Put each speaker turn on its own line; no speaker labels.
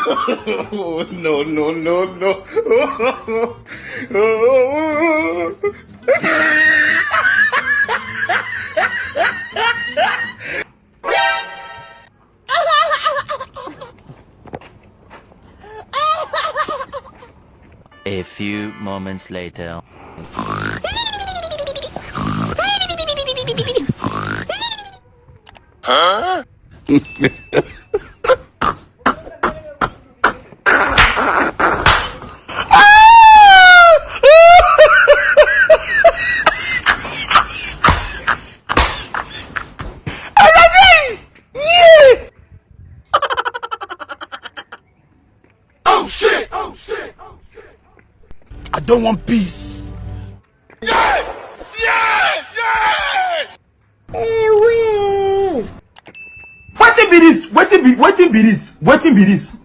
No, no, no, no.
A few moments later.
Huh? Oh shit! Oh shit! Oh shit!
I don't want peace.
Yeah! Yeah! Yeah!
Wetin be this? Wetin be this? Wetin be this?